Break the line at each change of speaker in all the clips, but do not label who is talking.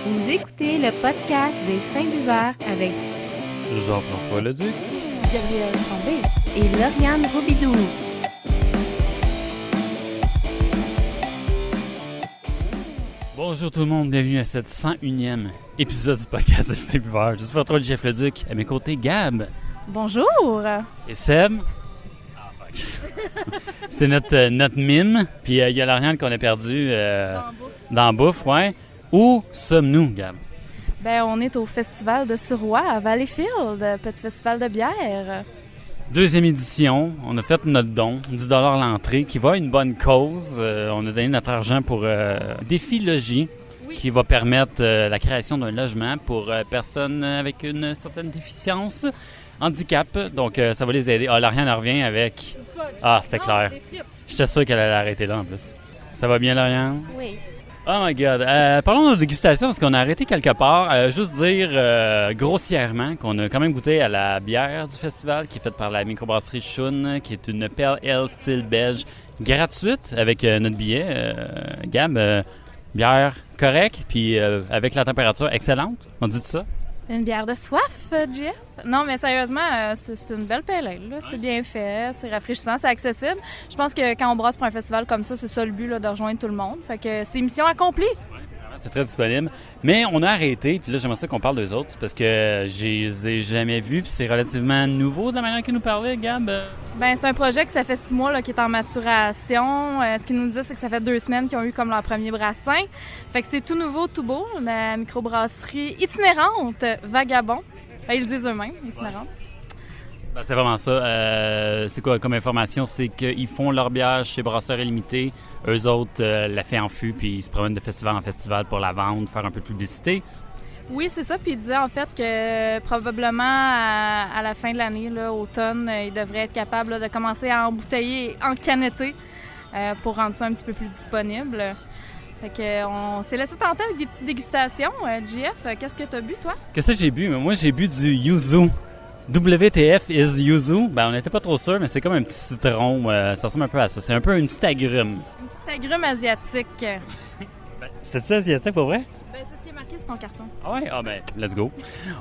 Vous écoutez le podcast des Fins buveurs avec
Jean-François Leduc,
Gabriel Tremblay et Lauriane Robidoux.
bonjour tout le monde, bienvenue à cette 101e épisode du podcast des Fins buveurs. Je suis votre hôte Jeff Leduc, à mes côtés Gab
Bonjour!
et Seb. C'est notre mime, puis il y a Lauriane qu'on a perdu dans la bouffe, ouais. Où sommes-nous, Gab?
Ben, on est au festival de Suroît à Valleyfield, petit festival de bière.
Deuxième édition, on a fait notre don, 10$ l'entrée, qui va à une bonne cause. On a donné notre argent pour Défi Logis, qui va permettre la création d'un logement pour personnes avec une certaine déficience, handicap. Donc, ça va les aider. Ah, Lauriane revient avec... Ah, c'était clair. J'étais sûr qu'elle allait arrêter là, en plus. Ça va bien, Lauriane?
Oui.
Oh my God. Parlons de dégustation parce qu'on a arrêté quelque part. Juste dire grossièrement qu'on a quand même goûté à la bière du festival qui est faite par la microbrasserie Shun, qui est une Pale Ale style belge gratuite avec notre billet. Gab, bière correcte puis avec la température excellente. On dit ça?
Une bière de soif, Jeff? Non, mais sérieusement, c'est une belle pale ale, là. C'est bien fait, c'est rafraîchissant, c'est accessible. Je pense que quand on brasse pour un festival comme ça, c'est ça le but, là, de rejoindre tout le monde. Fait que c'est mission accomplie.
C'est très disponible. Mais on a arrêté, puis là, j'aimerais ça qu'on parle d'eux autres, parce que je les ai jamais vus, puis c'est relativement nouveau de la manière qu'ils nous parlaient, Gab.
Ben, c'est un projet que ça fait 6 mois là, qui est en maturation. Ce qu'ils nous disaient, c'est que ça fait 2 semaines qu'ils ont eu comme leur premier brassin. Fait que c'est tout nouveau, tout beau. La microbrasserie itinérante Vagabond. Ben, ils le disent eux-mêmes, itinérante.
Ben, c'est vraiment ça. C'est quoi comme information? C'est qu'ils font leur bière chez Brasseurs Illimité. Eux autres la font en fût, puis ils se promènent de festival en festival pour la vendre, faire un peu de publicité.
Oui, c'est ça. Puis ils disaient en fait que probablement à la fin de l'année, là, automne, ils devraient être capables là, de commencer à embouteiller et encanetter pour rendre ça un petit peu plus disponible. Fait que on s'est laissé tenter avec des petites dégustations. JF, qu'est-ce que tu as bu, toi?
Qu'est-ce que j'ai bu? Moi, j'ai bu du yuzu. WTF is yuzu. Ben, on n'était pas trop sûr, mais c'est comme un petit citron. Ça ressemble un peu à ça. C'est un peu une petite agrume.
Une petite agrume asiatique.
C'était-tu asiatique pour vrai?
Ben, c'est ce qui est marqué sur ton carton.
Ah ouais? Ah ben, let's go.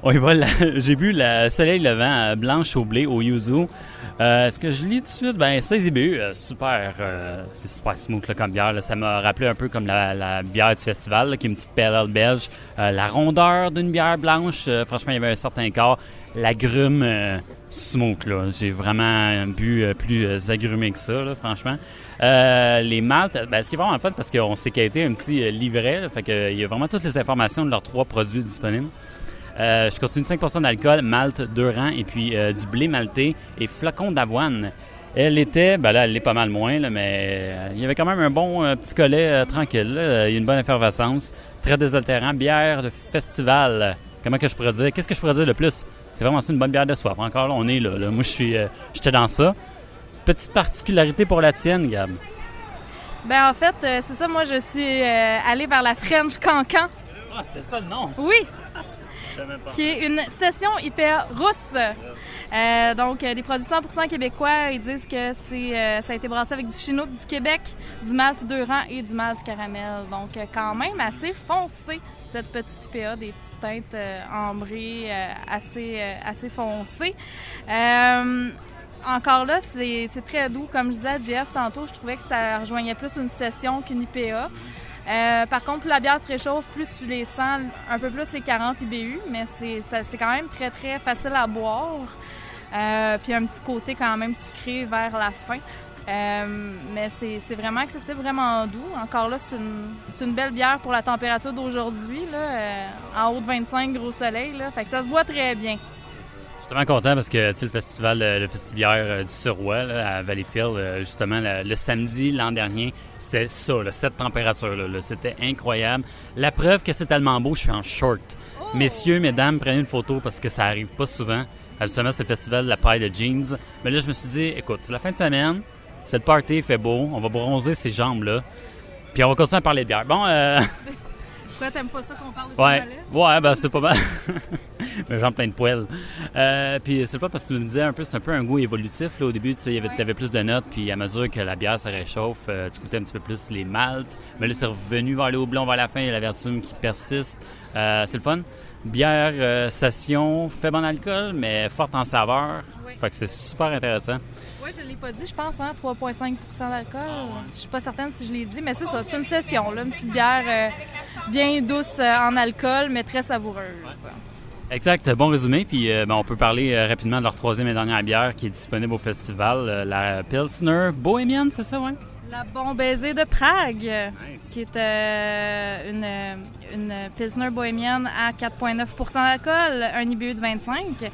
On y va. J'ai bu la Soleil Levant blanche au blé au yuzu. Est-ce que je lis tout de suite? Ben, 16 IBU. Super. C'est super smooth là, comme bière. Là. Ça m'a rappelé un peu comme la bière du festival, là, qui est une petite pale ale belge. La rondeur d'une bière blanche, franchement, il y avait un certain quart. L'agrume smooth, là. J'ai vraiment bu plus agrumé que ça, là, franchement. Les maltes, ben, ce qui est vraiment le fun parce qu'on s'est quêté un petit livret, là, fait qu'il y a vraiment toutes les informations de leurs 3 produits disponibles. Je continue 5% d'alcool, malt 2 rangs et puis du blé malté et flocons d'avoine. Elle était, ben là, elle est pas mal moins, là, mais il y avait quand même un bon petit collet tranquille. Là. Il y a une bonne effervescence, très désaltérant, bière de festival. Comment que je pourrais dire? Qu'est-ce que je pourrais dire de plus? C'est vraiment une bonne bière de soif. Encore là, on est là. Moi, j'étais dans ça. Petite particularité pour la tienne, Gab.
Ben en fait, c'est ça. Moi, je suis allée vers la French Cancan.
Ah, c'était ça le nom?
Oui!
Je savais pas.
Qui est une session IPA rousse. Donc, des produits 100% québécois. Ils disent que ça a été brassé avec du Chinook du Québec, du malt 2 rangs et du malt caramel. Donc, quand même assez foncé, cette petite IPA, des petites teintes ambrées assez foncées. Encore là, c'est très doux. Comme je disais à Jeff tantôt, je trouvais que ça rejoignait plus une session qu'une IPA. Par contre, plus la bière se réchauffe, plus tu les sens un peu plus les 40 IBU, mais c'est quand même très, très facile à boire. Puis un petit côté quand même sucré vers la fin. Mais c'est vraiment accessible, vraiment doux. Encore là, c'est une belle bière pour la température d'aujourd'hui, là, en haut de 25 gros soleil. Là, fait que ça se boit très bien.
Je suis vraiment content parce que le festival, le festibière du Suroît là, à Valleyfield, justement, le samedi l'an dernier, c'était ça, là, cette température-là. Là, c'était incroyable. La preuve que c'est tellement beau, je suis en short. Oh! Messieurs, mesdames, prenez une photo parce que ça arrive pas souvent. Habituellement, c'est le festival de la paille de jeans. Mais là, je me suis dit, écoute, c'est la fin de semaine, c'est le party, il fait beau, on va bronzer ces jambes-là, puis on va continuer à parler de bière. Bon,
Pourquoi t'aimes pas ça qu'on parle de
Ouais,
Palais?
ouais, ben c'est pas mal. Mais j'en plein de poêles. Puis c'est le fun parce que tu me disais un peu, c'est un peu un goût évolutif. Là, au début, tu avais plus de notes, puis à mesure que la bière se réchauffe, tu goûtais un petit peu plus les maltes. Mais là, c'est revenu vers le houblon vers la fin, il y a l'amertume qui persiste. C'est le fun. Bière session, faible en alcool, mais forte en saveur.
Oui.
Fait que c'est super intéressant.
Oui, je l'ai pas dit, je pense, 3,5 d'alcool. Je suis pas certaine si je l'ai dit, mais c'est ça, c'est une session, là, une petite bière bien douce en alcool, mais très savoureuse.
Exact, bon résumé. Puis on peut parler rapidement de leur troisième et dernière bière qui est disponible au festival, la Pilsner Bohémienne, c'est ça, ouais?
La Bon Baiser de Prague,
Nice.
qui est une Pilsner bohémienne à 4,9 d'alcool, un IBU de 25.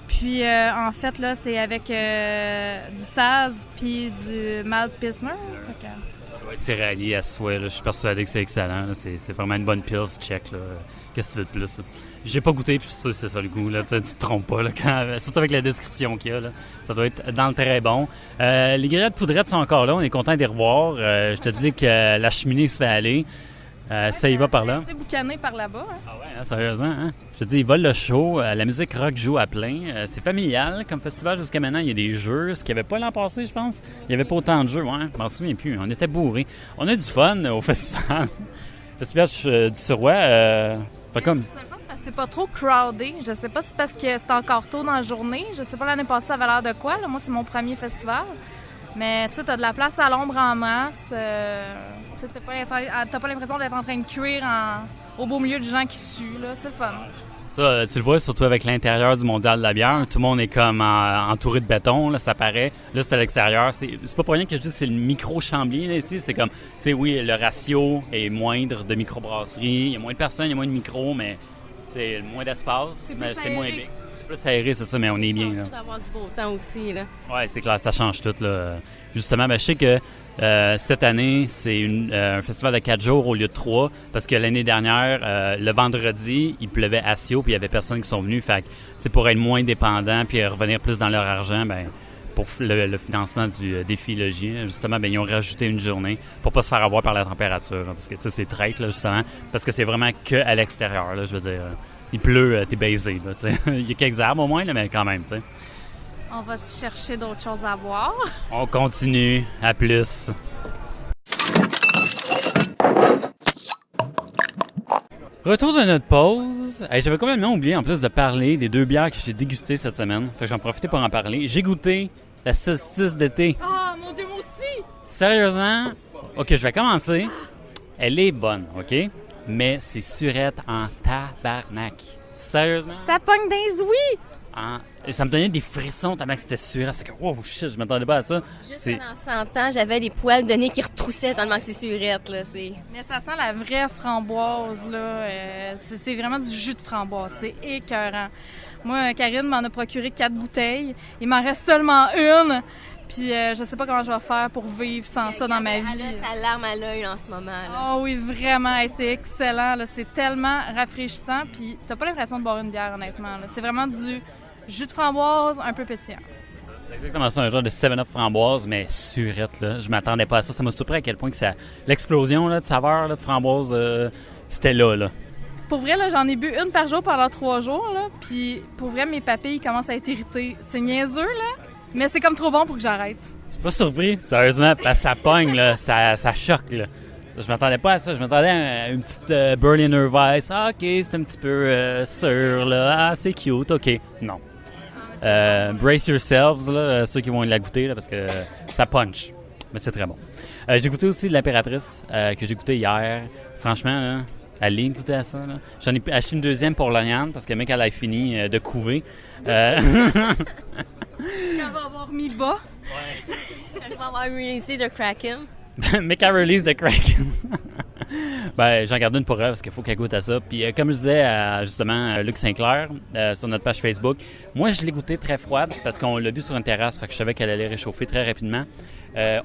Puis, en fait, là, c'est avec du Saz puis du Malt Pilsner. Fait que...
Ça doit être céréalier à souhait, là. Je suis persuadé que c'est excellent. Là. C'est vraiment une bonne pils, check. Là. Qu'est-ce que tu veux de plus? Là? J'ai pas goûté, puis je suis sûr que c'est ça le goût. Là. Tu te trompes pas, là, surtout avec la description qu'il y a. Là. Ça doit être dans le très bon. Les grillettes poudrettes sont encore là. On est content de les revoir. Je te dis que la cheminée se fait aller. Ça y va par là.
C'est boucané par là-bas. Hein?
Ah ouais, hein, sérieusement. Hein? Je te dis, ils volent le show. La musique rock joue à plein. C'est familial comme festival jusqu'à maintenant. Il y a des jeux, ce qu'il n'y avait pas l'an passé, je pense. Il n'y avait pas autant de jeux. Ouais, je m'en souviens plus. On était bourrés. On a du fun au festival. Festival du Suroît. Fait comme...
C'est pas trop crowded. Je sais pas si c'est parce que c'est encore tôt dans la journée. Je sais pas l'année passée, ça avait l'air de quoi. Là. Moi, c'est mon premier festival. Mais tu sais, t'as de la place à l'ombre en masse. T'as pas l'impression d'être en train de cuire au beau milieu de gens qui suent. Là. C'est le fun.
Ça, tu le vois surtout avec l'intérieur du mondial de la bière. Tout le monde est comme entouré de béton, là, ça paraît. Là, c'est à l'extérieur. C'est pas pour rien que je dis que c'est le micro-Chambly, là, ici. C'est comme, tu sais, oui, le ratio est moindre de microbrasserie. Il y a moins de personnes, il y a moins de micros, mais c'est moins d'espace, mais c'est moins big. C'est plus aéré, c'est ça, mais on est bien. Là.
D'avoir du beau temps aussi, là.
Ouais, c'est clair, ça change tout, là. Justement, je sais que cette année, c'est un festival de 4 jours au lieu de 3, parce que l'année dernière, le vendredi, il pleuvait à Sio, puis il y avait personne qui sont venus. Fait que, pour être moins dépendant, puis revenir plus dans leur argent, ben pour le financement du défi logis, justement, ben ils ont rajouté une journée pour pas se faire avoir par la température, là, parce que c'est traître, là, justement, parce que c'est vraiment que à l'extérieur, là, je veux dire. Il pleut, t'es baisé, là, tu sais. Il y a quelques arbres au moins, là, mais quand même, tu sais.
On va chercher d'autres choses à voir.
On continue. À plus. Retour de notre pause. Hey, j'avais complètement oublié en plus de parler des 2 bières que j'ai dégustées cette semaine. Fait que j'en profitais pour en parler. J'ai goûté la solstice d'été.
Ah, mon Dieu, moi aussi!
Sérieusement, OK, je vais commencer. Elle est bonne, OK? Mais c'est surette en tabarnak. Sérieusement?
Ça pogne des ouïes!
Ça me donnait des frissons tellement que c'était surette. C'est que, wow, shit, je m'attendais pas à ça.
Juste en sentant, j'avais les poils de nez qui retroussaient tellement que c'est surette, là.
Mais ça sent la vraie framboise, là. C'est vraiment du jus de framboise. C'est écœurant. Moi, Karine m'en a procuré 4 bouteilles. Il m'en reste seulement une. Puis je sais pas comment je vais faire pour vivre sans ça dans ma vie.
Elle a sa larme à l'œil en ce moment.
Oh oui, vraiment. Et c'est excellent. Là. C'est tellement rafraîchissant. Puis t'as pas l'impression de boire une bière, honnêtement. Là. C'est vraiment du jus de framboise un peu pétillant.
C'est exactement ça, un genre de 7-Up framboise, mais surette, là. Je m'attendais pas à ça. Ça m'a surpris à quel point que l'explosion là, de saveur là, de framboise, c'était là.
Pour vrai, là, j'en ai bu une par jour pendant 3 jours. Là. Puis pour vrai, mes papilles commencent à être irritées. C'est niaiseux, là. Mais c'est comme trop bon pour que j'arrête.
Je suis pas surpris, sérieusement, parce que ça pogne, là, ça choque, là. Je m'attendais pas à ça. Je m'attendais à une petite Berliner Weiss. Ah, OK, c'est un petit peu sûr, là. Ah, c'est cute, OK. Non. Brace yourselves, là, ceux qui vont la goûter, là, parce que ça punch. Mais c'est très bon. J'ai goûté aussi de l'Impératrice, que j'ai goûté hier. Franchement, là, allez goûter à ça, là. J'en ai acheté une deuxième pour Lauriane, parce que le mec, elle a fini de couver.
Quand on va avoir mis bas.
Ouais. Quand je vais avoir releasé de Kraken.
Mais qu'elle release de Kraken. Ben, j'en garde une pour elle parce qu'il faut qu'elle goûte à ça. Puis, comme je disais à justement Luc Sinclair sur notre page Facebook, moi, je l'ai goûté très froide parce qu'on l'a bu sur une terrasse. Fait que je savais qu'elle allait réchauffer très rapidement.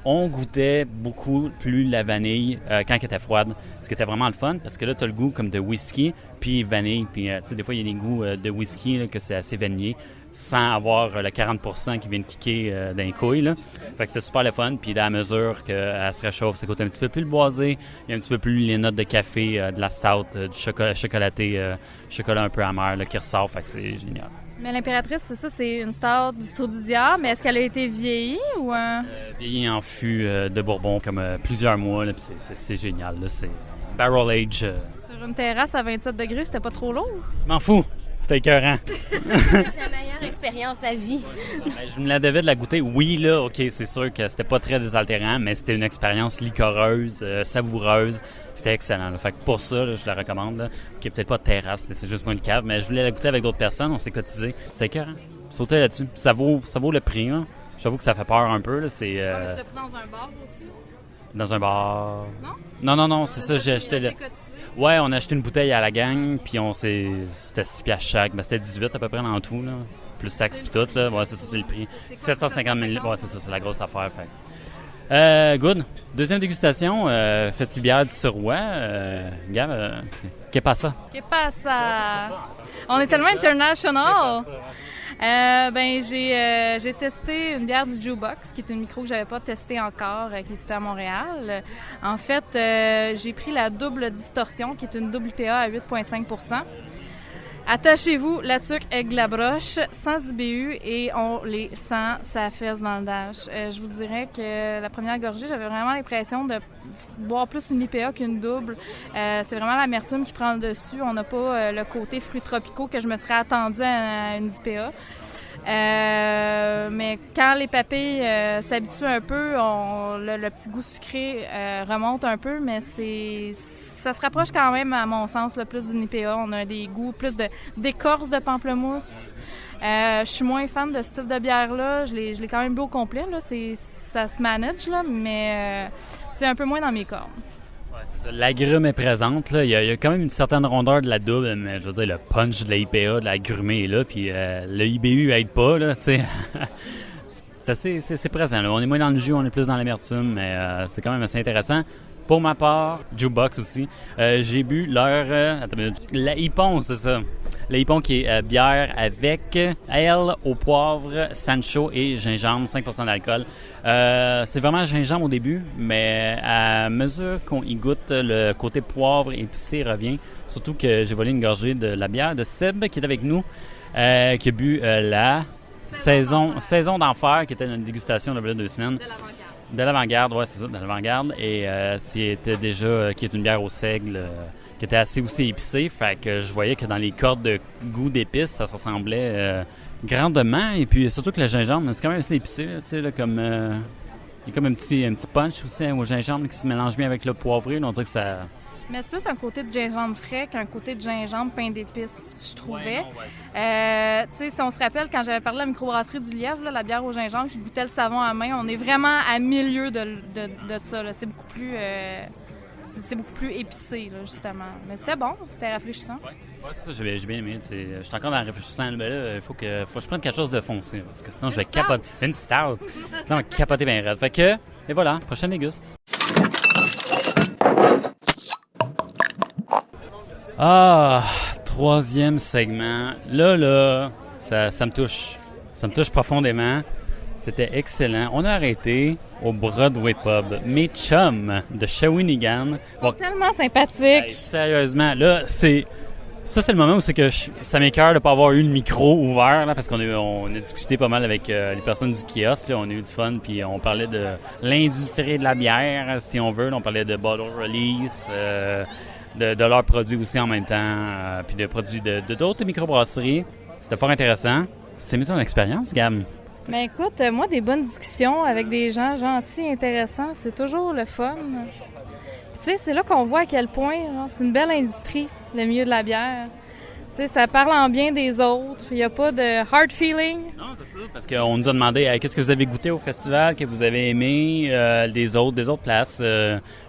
On goûtait beaucoup plus la vanille quand elle était froide. Ce qui était vraiment le fun parce que là, tu as le goût comme de whisky puis vanille. Puis, tu sais, des fois, il y a des goûts de whisky là, que c'est assez vanillé. sans avoir le 40% qui vient de kicker dans les couilles. Là. Fait que c'était super le fun. Puis à mesure qu'elle se réchauffe, ça coûte un petit peu plus le boisé. Il y a un petit peu plus les notes de café, de la stout, du chocolaté, chocolat un peu amer là, qui ressort. Fait que c'est génial.
Mais l'impératrice, c'est ça, c'est une stout du Tour du Diable, mais est-ce qu'elle a été vieillie ou...
Vieillie en fût de Bourbon comme plusieurs mois, là, puis c'est génial. Là, c'est barrel age.
Sur une terrasse à 27 degrés, c'était pas trop lourd?
Je m'en fous, c'était écœurant.
C'est la meilleure expérience à vie.
Je me la devais de la goûter. Oui, là, OK, c'est sûr que c'était pas très désaltérant, mais c'était une expérience liquoreuse, savoureuse. C'était excellent. Là. Fait que pour ça, là, je la recommande. Là. OK, peut-être pas de terrasse, c'est juste moi une cave, mais je voulais la goûter avec d'autres personnes. On s'est cotisé. C'était écœurant. Sauter là-dessus. Ça vaut le prix. Là. J'avoue que ça fait peur un peu. Là. C'est,
mais tu l'as pris dans un bar aussi?
Dans un bar?
Non?
Non, c'est ça. J'ai acheté... Ouais, on a acheté une bouteille à la gang, puis c'était 6 piastres chaque. Ben, c'était 18 à peu près dans tout. Là. Plus taxes puis tout. Là. Ouais, c'est le prix. 750 ml. Ouais, c'est ça. C'est la grosse affaire. Fait. Good. Deuxième dégustation, Festibière du Suroît. Gab, qu'est pas ça?
Qu'est pas ça? On est tellement international! J'ai testé une bière du Jukebox, qui est une micro que j'avais pas testée encore, qui est située à Montréal. En fait, j'ai pris la double distorsion, qui est une double IPA à 8,5%. Attachez-vous, la tuque avec la broche, sans IBU, et on les sent, ça fesse dans le dash. Je vous dirais que la première gorgée, j'avais vraiment l'impression de boire plus une IPA qu'une double. C'est vraiment l'amertume qui prend le dessus. On n'a pas le côté fruits tropicaux que je me serais attendue à une IPA. Mais quand les papilles s'habituent un peu, le petit goût sucré remonte un peu, mais ça se rapproche quand même, à mon sens, là, plus d'une IPA. On a des goûts, plus d'écorce de pamplemousse. Je suis moins fan de ce type de bière-là. Je l'ai quand même bu au complet. Là. Ça se manage, là, mais c'est un peu moins dans mes cordes.
Ouais, c'est ça. L'agrume est présente. Là. Il y a quand même une certaine rondeur de la double, mais je veux dire, le punch de la IPA, de l'agrumé est là, puis le IBU aide pas, là, tu sais. c'est présent. Là. On est moins dans le jus, on est plus dans l'amertume, mais c'est quand même assez intéressant. Pour ma part, Jukebox aussi, j'ai bu leur... la Hippon, c'est ça. La Hippon qui est bière avec ale au poivre, Sancho et gingembre, 5% d'alcool. C'est vraiment gingembre au début, mais à mesure qu'on y goûte, le côté poivre épicé revient. Surtout que j'ai volé une gorgée de la bière de Seb qui est avec nous, qui a bu la Saison d'Enfer, qui était une dégustation de 2 semaines. De l'avant-garde, ouais, c'est ça, de l'avant-garde. Et c'était déjà, qui est une bière au seigle, qui était assez aussi épicée. Fait que je voyais que dans les cordes de goût d'épices, ça se ressemblait grandement. Et puis surtout que le gingembre, c'est quand même assez épicé, tu sais, là, comme... il y a comme un petit punch aussi au gingembre qui se mélange bien avec le poivré. Là, on dirait que ça...
Mais c'est plus un côté de gingembre frais qu'un côté de gingembre pain d'épices, je trouvais. Tu sais, si on se rappelle, quand j'avais parlé à la microbrasserie du Lièvre, là, la bière au gingembre qui goûtait le savon à main, on est vraiment à milieu de ça. Là. C'est beaucoup plus épicé, là, justement. Mais c'était bon, c'était rafraîchissant.
Ouais, c'est ça, j'ai bien aimé. Je suis encore dans le rafraîchissant. Mais là, il faut que je prenne quelque chose de foncé, parce que sinon je vais capoter. Une stout. Sinon, je vais capoter bien raide. Fait que, et voilà, prochaine déguste. Ah, troisième segment. Là, ça me touche. Ça me touche profondément. C'était excellent. On a arrêté au Broadway Pub. Mes chums de Shawinigan.
Ils sont tellement sympathiques.
Hey, sérieusement, là, c'est le moment où c'est que ça m'écoeure de ne pas avoir eu le micro ouvert, là, parce qu'on a discuté pas mal avec les personnes du kiosque. Là, on a eu du fun, puis on parlait de l'industrie de la bière, si on veut. Là, on parlait de bottle release, de leurs produits aussi en même temps, puis de produits de d'autres microbrasseries. C'était fort intéressant. Tu aimé ton expérience, Gab?
Ben écoute, moi, des bonnes discussions avec des gens gentils, intéressants, c'est toujours le fun. Puis tu sais, c'est là qu'on voit à quel point c'est une belle industrie, le milieu de la bière. Tu sais, ça parle en bien des autres. Il n'y a pas de hard feeling. Non, c'est ça. Parce qu'on nous a demandé qu'est-ce que vous avez goûté au festival, que vous avez aimé des autres places.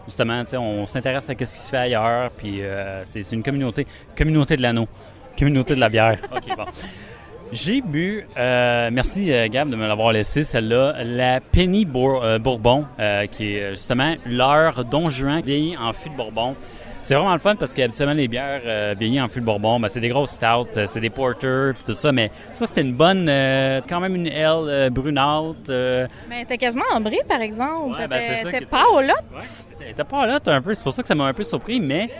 Justement, tu sais, on s'intéresse à ce qui se fait ailleurs. Puis c'est une communauté de l'anneau, communauté de la bière. OK, bon. J'ai bu, merci Gab de me l'avoir laissé, celle-là, la Penny Bourbon, qui est justement leur Don Juan vieilli en fût de Bourbon.
C'est vraiment le fun parce qu'habituellement, les bières vieillies en fût de Bourbon, ben, c'est des grosses stouts, c'est des porters, puis tout ça. Mais ça, c'était une bonne, quand même une ale brunante.
Mais t'es quasiment ambré, par exemple.
Ouais, ben, c'est ça
t'es pas au lot.
Ouais, t'es pas là, un peu. C'est pour ça que ça m'a un peu surpris, mais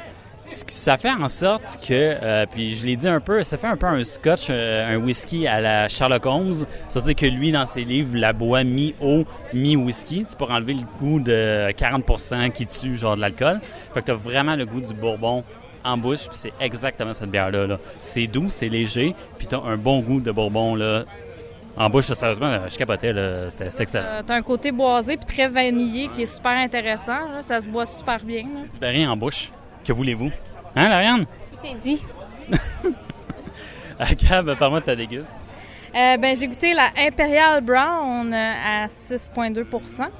ça fait en sorte que, puis je l'ai dit un peu, ça fait un peu un scotch, un whisky à la Sherlock Holmes. C'est-à-dire que lui, dans ses livres, la boit mi-eau, mi-whisky, pour enlever le goût de 40% qui tue genre de l'alcool. Fait que t'as vraiment le goût du bourbon en bouche, puis c'est exactement cette bière-là. Là. C'est doux, c'est léger, puis t'as un bon goût de bourbon là. En bouche, sérieusement, je capotais, là. C'était excellent.
T'as un côté boisé puis très vanillé qui est super intéressant. Là. Ça se boit super bien. Là.
C'est du rien en bouche. Que voulez-vous? Hein, Lauriane?
Tout est dit.
Gab, parle-moi de ta déguste.
J'ai goûté la Imperial Brown à 6,2 %.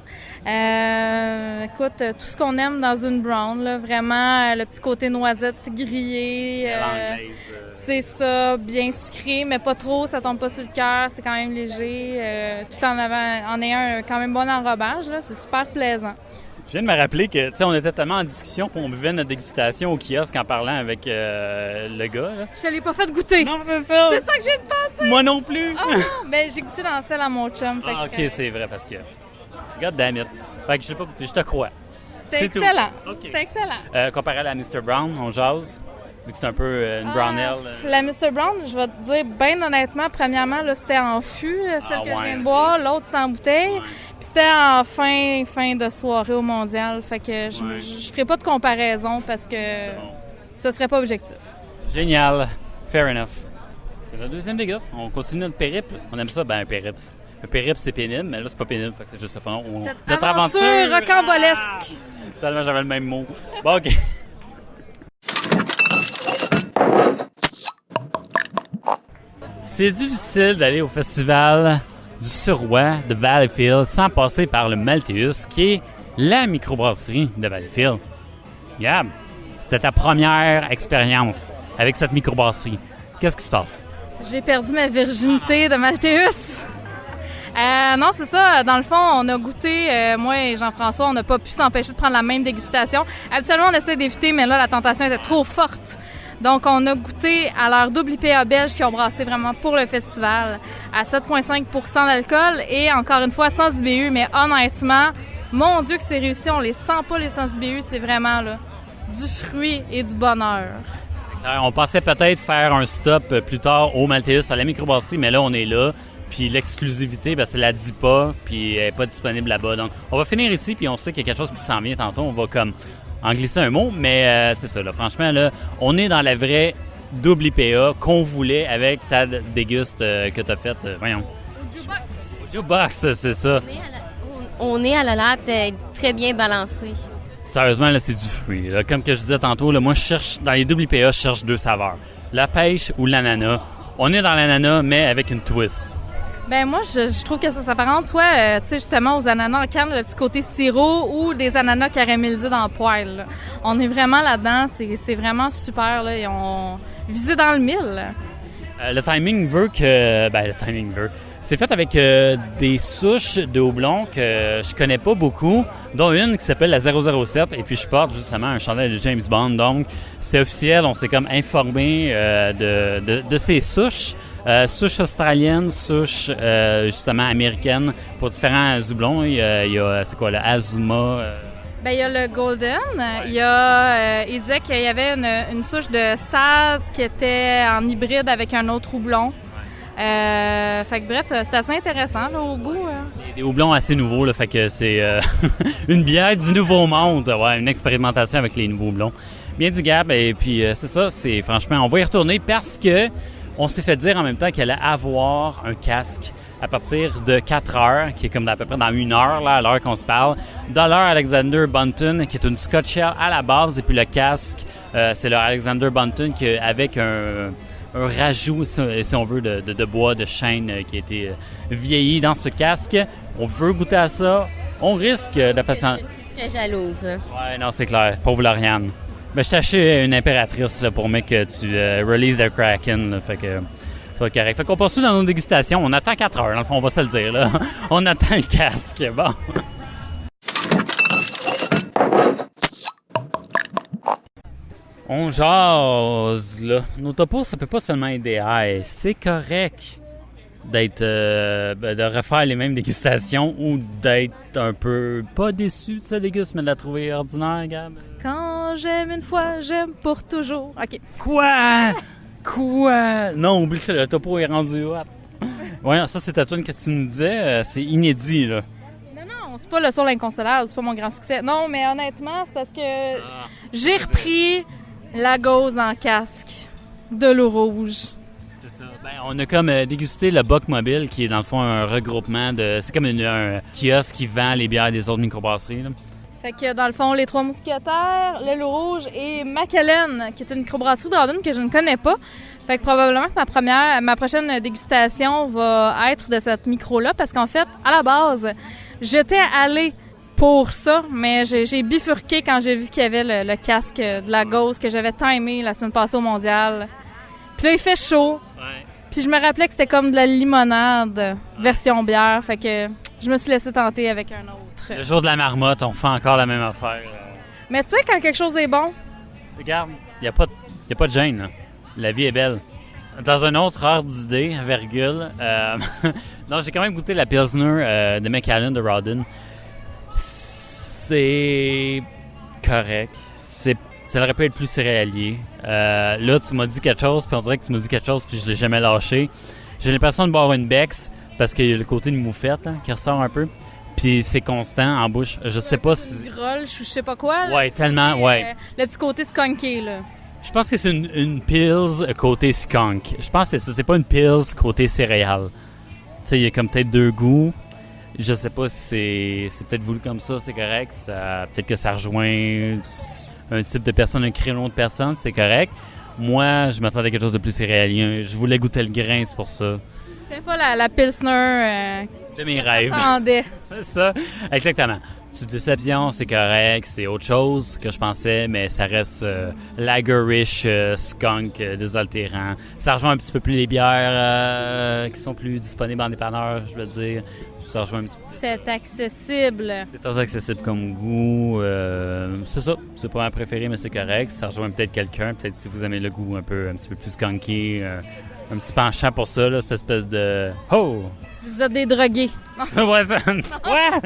Écoute, tout ce qu'on aime dans une brown, là, vraiment le petit côté noisette grillée. C'est ça, bien sucré, mais pas trop, ça tombe pas sur le cœur, c'est quand même léger. Tout en ayant quand même bon enrobage, là, c'est super plaisant.
Je viens de me rappeler que, tu sais, on était tellement en discussion qu'on buvait notre dégustation au kiosque en parlant avec le gars. Là.
Je te l'ai pas fait goûter.
Non, c'est ça.
C'est ça que j'ai de penser.
Moi non plus.
Oh non, mais j'ai goûté dans celle à mon chum.
Ah, ok, c'est vrai parce que. God damn it. Fait que je sais pas goûter, je te crois.
C'était excellent.
Okay.
C'était excellent.
Comparé à la Mr. Brown, on jase. Vu que c'est un peu une brown ale.
La Mr. Brown, je vais te dire, bien honnêtement, premièrement, là, c'était en fût, celle que je viens de boire. L'autre, c'était en bouteille. Puis c'était en fin de soirée au Mondial. Fait que je ferai pas de comparaison parce que ce serait pas objectif.
Génial. Fair enough. C'est la deuxième déguste. On continue notre périple. On aime ça, un périple. Le périple, c'est pénible, mais là, c'est pas pénible. Fait que c'est juste ça.
Notre aventure rocambolesque.
Tellement j'avais le même mot. Bon, OK. C'est difficile d'aller au festival du Suroît de Valleyfield sans passer par le Malteus, qui est la microbrasserie de Valleyfield. Gab, c'était ta première expérience avec cette microbrasserie. Qu'est-ce qui se passe?
J'ai perdu ma virginité de Malteus. Non, c'est ça. Dans le fond, on a goûté, moi et Jean-François, on n'a pas pu s'empêcher de prendre la même dégustation. Habituellement, on essaie d'éviter, mais là, la tentation était trop forte. Donc, on a goûté à leur double IPA belge qui ont brassé vraiment pour le festival à 7,5 % d'alcool et encore une fois sans IBU. Mais honnêtement, mon Dieu que c'est réussi. On les sent pas, les sans IBU. C'est vraiment là, du fruit et du bonheur.
C'est clair. On pensait peut-être faire un stop plus tard au Malteus, à la microbrasserie, mais là, on est là. Puis l'exclusivité, c'est la DIPA, puis elle n'est pas disponible là-bas. Donc, on va finir ici, puis on sait qu'il y a quelque chose qui s'en vient tantôt. On va comme en glisser un mot, mais c'est ça. Là, franchement, là, on est dans la vraie double IPA qu'on voulait avec ta déguste que tu as faite. Voyons.
Au jukebox.
Au jukebox, c'est ça.
On est à la latte très bien balancé.
Sérieusement, là, c'est du fruit. Là, comme que je disais tantôt, là, moi, je cherche, dans les double IPA, je cherche deux saveurs. La pêche ou l'ananas. On est dans l'ananas, mais avec une twist.
Ben moi, je trouve que ça s'apparente soit, tu sais, justement aux ananas en canne, le petit côté sirop ou des ananas caramélisés dans le poêle. Là. On est vraiment là-dedans, c'est vraiment super. Là, ils ont visé dans le mille.
Le timing veut que... le timing veut... C'est fait avec des souches de houblon que je connais pas beaucoup, dont une qui s'appelle la 007, et puis je porte justement un chandail de James Bond, donc c'est officiel, on s'est comme informé de ces souches. Souches australiennes, souches justement américaines pour différents houblons. Il y a c'est quoi, le Azuma?
Il y a le Golden. Il disait qu'il y avait une souche de Saz qui était en hybride avec un autre houblon. Fait que bref, c'est assez intéressant là, au goût.
Des houblons assez nouveaux, là, fait que c'est une bière du nouveau monde. Ouais, une expérimentation avec les nouveaux houblons. Bien dit Gab, et puis c'est ça, c'est franchement, on va y retourner parce que on s'est fait dire en même temps qu'elle allait avoir un casque à partir de 4 heures, qui est comme à peu près dans 1 heure, là, à l'heure qu'on se parle, de leur Alexander Bunton, qui est une Scotch Ale à la base, et puis le casque, c'est leur Alexander Bunton avec un rajout, si on veut, de bois, de chêne qui a été vieilli dans ce casque. On veut goûter à ça. On risque de passer...
Je suis très jalouse.
Ouais, non, c'est clair. Pauvre Lauriane. Mais je t'ai acheté une impératrice là, pour que tu releases le Kraken. Là, fait que ça va être correct. Fait qu'on poursuit dans nos dégustations. On attend 4 heures, dans le fond, on va se le dire. Là. On attend le casque. Bon. On jase, là. Nos topos, ça peut pas seulement être des highs. C'est correct d'être de refaire les mêmes dégustations ou d'être un peu pas déçu de sa déguste, mais de la trouver ordinaire, Gab.
Quand j'aime une fois, j'aime pour toujours. OK.
Quoi? Non, oublie ça, le topo est rendu hot. Ouais, ça c'est ta tune que tu nous disais, c'est inédit, là.
Non, c'est pas le son l'inconsolable, c'est pas mon grand succès. Non, mais honnêtement, c'est parce que j'ai repris la gauze en casque de l'eau rouge.
C'est ça. Ben, on a comme dégusté le Bock Mobile, qui est dans le fond un regroupement de... C'est comme un kiosque qui vend les bières des autres microbrasseries, là.
Fait que dans le fond, les Trois Mousquetaires, le Loup Rouge et Macallan, qui est une microbrasserie de Rawdon que je ne connais pas. Fait que probablement que ma prochaine dégustation va être de cette micro-là, parce qu'en fait, à la base, j'étais allée pour ça, mais j'ai bifurqué quand j'ai vu qu'il y avait le casque de la gauze que j'avais tant aimé la semaine passée au Mondial. Puis là, il fait chaud.
Ouais.
Puis je me rappelais que c'était comme de la limonade version bière. Fait que je me suis laissée tenter avec un autre.
Le jour de la marmotte, on fait encore la même affaire.
Mais tu sais, quand quelque chose est bon...
Regarde, il n'y a pas de gêne, là. La vie est belle. Dans un autre ordre d'idée, virgule, non, j'ai quand même goûté la Pilsner de Macallan de Rawdon. C'est correct. Ça aurait pu être plus céréalier. Là, tu m'as dit quelque chose, puis on dirait que tu m'as dit quelque chose, puis je l'ai jamais lâché. J'ai l'impression de boire une Bex, parce qu'il y a le côté de moufette là, qui ressort un peu. Puis c'est constant en bouche. Je sais pas si...
Groll, je sais pas quoi. Là,
ouais, tellement, ouais.
Le petit côté skunké, là.
Je pense que c'est une Pils côté skunk. Je pense que c'est ça. C'est pas une Pils côté céréales. Tu sais, il y a comme peut-être deux goûts. Je sais pas si c'est peut-être voulu comme ça, c'est correct. Peut-être que ça rejoint un type de personne, un créneau de personne, c'est correct. Moi, je m'attendais à quelque chose de plus céréalien. Je voulais goûter le grain, c'est pour ça.
C'était pas la Pilsner...
de mes rêves. C'est ça. Exactement. Petite déception, c'est correct. C'est autre chose que je pensais, mais ça reste lagerish, skunk, désaltérant. Ça rejoint un petit peu plus les bières qui sont plus disponibles en dépanneur, je veux dire. Ça rejoint un petit peu plus.
C'est accessible.
C'est très accessible comme goût. C'est ça. C'est pas ma préférée, mais c'est correct. Ça rejoint peut-être quelqu'un. Peut-être si vous aimez le goût un petit peu plus skunky. Un petit penchant pour ça, là, cette espèce de... Oh!
Si vous êtes des drogués.
Ouais, ça... Quoi?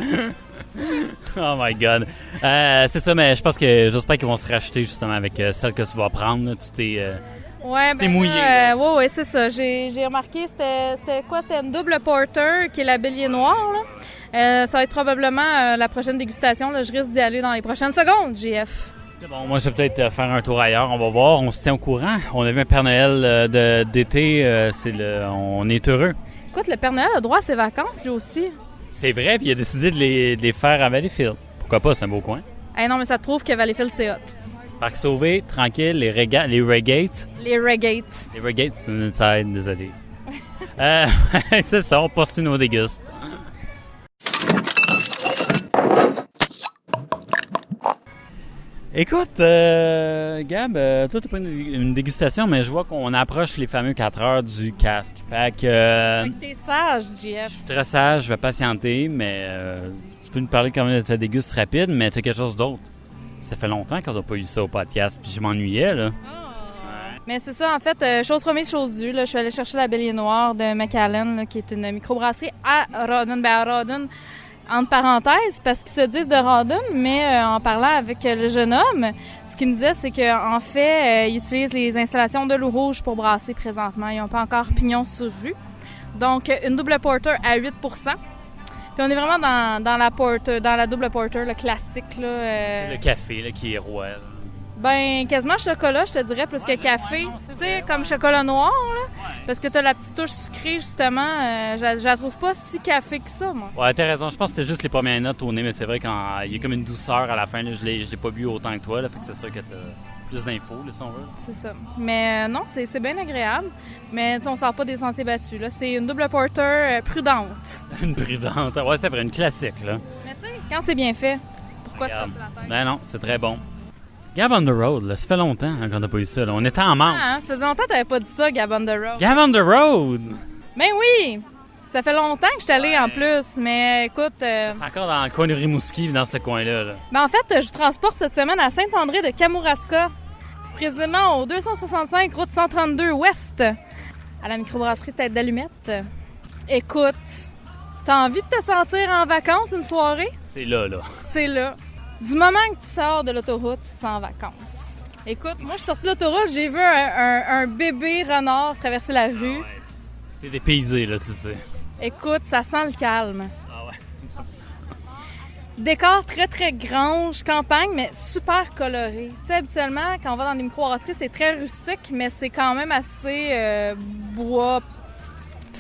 Oh my God. C'est ça, mais je pense que j'espère qu'ils vont se racheter justement avec celle que tu vas prendre. Là. Tu t'es mouillé.
Ouais, c'est ça. J'ai remarqué, c'était quoi? C'était une double porter qui est la Bélier Noir. Là. Ça va être probablement la prochaine dégustation. Là. Je risque d'y aller dans les prochaines secondes, JF.
C'est bon, moi je vais peut-être faire un tour ailleurs, on va voir, on se tient au courant. On a vu un Père Noël d'été, on est heureux.
Écoute, le Père Noël a droit à ses vacances, lui aussi.
C'est vrai, puis il a décidé de les faire à Valleyfield. Pourquoi pas, c'est un beau coin.
Non, mais ça te prouve que Valleyfield, c'est hot.
Parc Sauvé, tranquille, les Regates. Les Regates, c'est une inside, désolé. C'est ça, on poursuit nos dégustes. Écoute, Gab, toi, t'as pas une dégustation, mais je vois qu'on approche les fameux 4 heures du casque. Fait que
t'es sage, JF.
Je suis très sage, je vais patienter, mais tu peux nous parler quand même de ta déguste rapide, mais t'as quelque chose d'autre. Ça fait longtemps qu'on n'a pas eu ça au podcast, puis je m'ennuyais, là.
Mais c'est ça, en fait, chose promise, chose due. Là, je suis allée chercher la Bélier Noire de Macallan, là, qui est une microbrasserie à Rawdon. À Rawdon, entre parenthèses, parce qu'ils se disent de Rawdon, mais en parlant avec le jeune homme, ce qu'il me disait, c'est qu'en fait, ils utilisent les installations de l'eau rouge pour brasser présentement. Ils n'ont pas encore pignon sur rue. Donc, une double porter à 8 %. Puis on est vraiment dans la double porter, le classique. Là,
C'est le café là, qui est roi. Là.
Ben, quasiment chocolat, je te dirais, plus que café. Tu sais, comme chocolat noir, là. Ouais. Parce que t'as la petite touche sucrée, justement. Je la trouve pas si café que ça, moi.
Ouais, t'as raison. Je pense que c'était juste les premières notes au nez, mais c'est vrai qu'il y a comme une douceur à la fin. Là, je l'ai pas bu autant que toi, là. Fait que c'est sûr que t'as plus d'infos, là, si on veut.
C'est ça. Mais non, c'est bien agréable. Mais on sort pas des sentiers battus, là. C'est une double porter prudente. Une
prudente. Ouais, c'est vrai, une classique, là.
Mais tu sais, quand c'est bien fait, pourquoi se casser la tête?
Ben non, c'est très bon. Gab on the Road, là, ça fait longtemps qu'on n'a pas eu ça. Là. On était en manque.
Ça faisait longtemps que t'avais pas dit ça, Gab on the Road.
Gab on the Road!
Ben oui! Ça fait longtemps que je suis allée en plus, mais écoute...
C'est encore dans le coin de Rimouski, dans ce coin-là. Là.
Ben en fait, je vous transporte cette semaine à Saint-André de Kamouraska. précisément au 265 route 132 Ouest, à la microbrasserie Tête d'Allumette. Écoute, t'as envie de te sentir en vacances une soirée?
C'est là.
C'est là. Du moment que tu sors de l'autoroute, tu te sens en vacances. Écoute, moi, je suis sortie de l'autoroute, j'ai vu un bébé renard traverser la rue.
Ah ouais. T'es dépaysé, là, tu sais.
Écoute, ça sent le calme.
Ah ouais.
Décor très, très grange, campagne, mais super coloré. Tu sais, habituellement, quand on va dans les microbrasseries, c'est très rustique, mais c'est quand même assez bois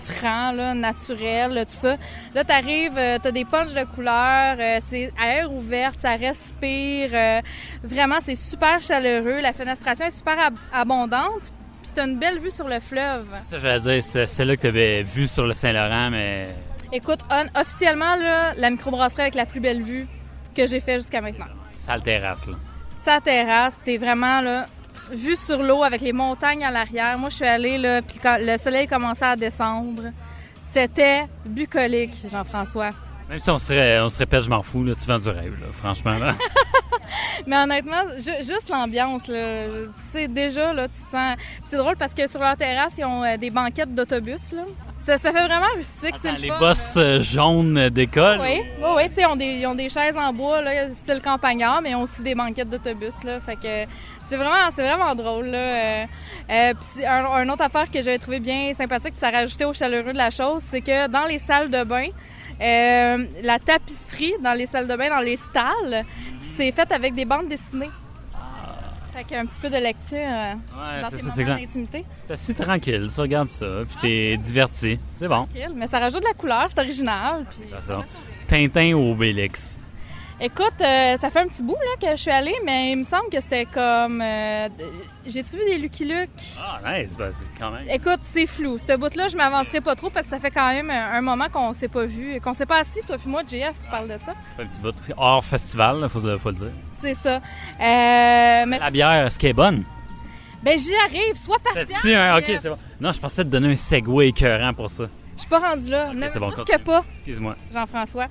franc, là, naturel, là, tout ça. Là, t'arrives, t'as des punchs de couleurs, c'est à air ouverte, ça respire. Vraiment, c'est super chaleureux. La fenestration est super abondante. Puis t'as une belle vue sur le fleuve.
Ça, j'allais dire, c'est celle-là que t'avais vue sur le Saint-Laurent, mais...
Écoute, officiellement, là, la microbrasserie avec la plus belle vue que j'ai fait jusqu'à maintenant.
Sale terrasse, là.
Sa terrasse, t'es vraiment, là, vue sur l'eau avec les montagnes à l'arrière. Moi, je suis allée, là, puis quand le soleil commençait à descendre, c'était bucolique, Jean-François.
Même si on se répète, je m'en fous, là, tu vends du rêve, là, franchement, là.
Mais honnêtement, juste l'ambiance, là, tu sais, déjà, là, tu te sens... Puis c'est drôle parce que sur leur terrasse, ils ont des banquettes d'autobus, là. Ça fait vraiment rustique, c'est le
les
fun.
Les bosses jaunes d'école?
Oui, tu sais, ils ont des chaises en bois, là, style campagnard, mais ils ont aussi des banquettes d'autobus, là. Fait que c'est vraiment drôle, là. Puis un autre affaire que j'avais trouvé bien sympathique, puis ça rajoutait au chaleureux de la chose, c'est que dans les salles de bain, la tapisserie dans les salles de bain, dans les stalles, c'est fait avec des bandes dessinées. Fait qu'un petit peu de lecture dans tes moments d'intimité.
C'est assez tranquille, tu regardes ça, puis t'es diverti. C'est bon.
Tranquille, mais ça rajoute de la couleur, c'est original. Puis
Tintin ou Obélix?
Écoute, ça fait un petit bout là, que je suis allée, mais il me semble que c'était comme... J'ai-tu vu des Lucky Luke?
Ah, nice, ben, c'est quand même...
Écoute, c'est flou. Ce bout-là, je m'avancerai pas trop parce que ça fait quand même un moment qu'on s'est pas vu, qu'on s'est pas assis, toi puis moi, JF, tu parles de ça.
Ça fait un petit bout hors festival, là, faut le dire.
C'est ça. Mais...
La bière, est-ce qu'elle est bonne?
Ben, j'y arrive, sois patient.
OK, c'est bon. Non, je pensais te donner un segway écœurant pour ça.
Je suis pas rendue là.
Okay, c'est bon,
que pas.
Excuse-moi.
Jean-François.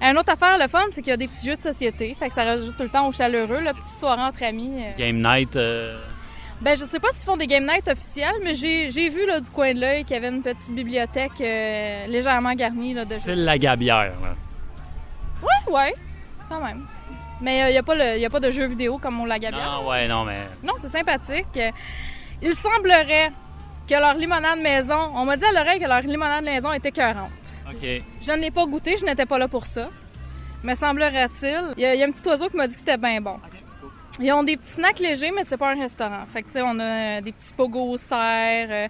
Une autre affaire, le fun, c'est qu'il y a des petits jeux de société. Fait que ça rajoute tout le temps au chaleureux, là, petite soirée entre amis.
Game night.
Ben, je sais pas s'ils font des game night officiels, mais j'ai vu, là, du coin de l'œil qu'il y avait une petite bibliothèque légèrement garnie, là, de jeux.
C'est la gabière, là.
Ouais, quand même. Mais il y a pas de jeux vidéo comme au La Gabière.
Non, mais...
Non, c'est sympathique. Il semblerait que leur limonade maison... On m'a dit à l'oreille que leur limonade maison était écœurante.
OK.
Je ne l'ai pas goûté, je n'étais pas là pour ça. Mais semblerait-il... Il y a un petit oiseau qui m'a dit que c'était bien bon.
Okay, cool.
Ils ont des petits snacks légers, mais c'est pas un restaurant. Fait que, tu sais, on a des petits pogos au cerf.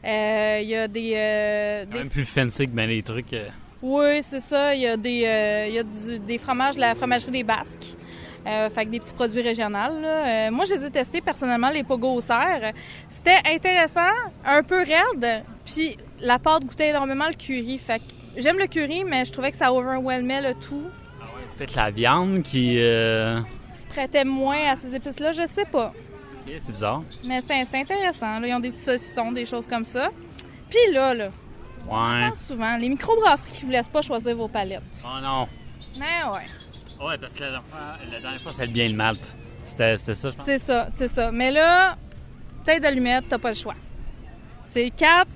Il y a des...
Quand même plus fancy que ben les trucs...
Oui, c'est ça. Il y a des fromages de la fromagerie des Basques. Fait que des petits produits régionaux. Là. Moi, je les ai testés personnellement, les pogos au cerf. C'était intéressant, un peu raide, puis la pâte goûtait énormément le curry. Fait que j'aime le curry, mais je trouvais que ça overwhelmait le tout.
Ah ouais, peut-être la viande qui
se prêtait moins à ces épices-là, je sais pas.
OK, c'est bizarre.
Mais c'est intéressant. Là. Ils ont des petits saucissons, des choses comme ça. Puis là,
ouais.
On pense souvent, les microbrasseries qui vous laissent pas choisir vos palettes.
Oh non.
Mais ouais.
Ouais, parce que la dernière fois, c'était bien le malt. C'était ça, je pense.
C'est ça. Mais là, Tête d'Allumette, t'as pas le choix. C'est 4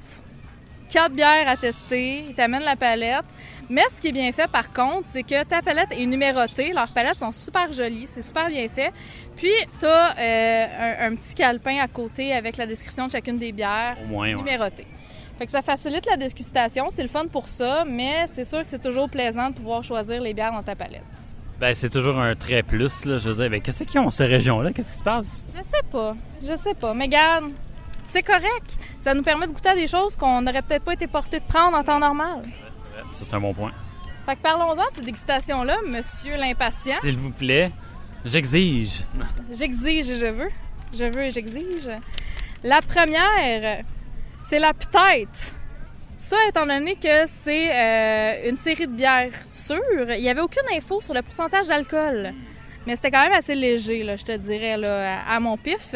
bières à tester. Ils t'amènent la palette. Mais ce qui est bien fait, par contre, c'est que ta palette est numérotée. Leurs palettes sont super jolies. C'est super bien fait. Puis, t'as un petit calepin à côté avec la description de chacune des bières.
Au moins,
numérotée. Fait que ça facilite la dégustation. C'est le fun pour ça, mais c'est sûr que c'est toujours plaisant de pouvoir choisir les bières dans ta palette.
Ben, c'est toujours un très plus, là. Je veux dire, ben, qu'est-ce qu'ils ont, cette région-là? Qu'est-ce qui se passe?
Je sais pas. Mais regarde, c'est correct. Ça nous permet de goûter à des choses qu'on n'aurait peut-être pas été porté de prendre en temps normal.
C'est vrai. Ça, c'est un bon point.
Fait que parlons-en de cette dégustation-là, monsieur l'impatient.
S'il vous plaît, j'exige.
J'exige et je veux. Je veux et j'exige. La première, c'est la peut-être. Ça, étant donné que c'est une série de bières sûres, il n'y avait aucune info sur le pourcentage d'alcool. Mais c'était quand même assez léger, là, je te dirais, là, à mon pif.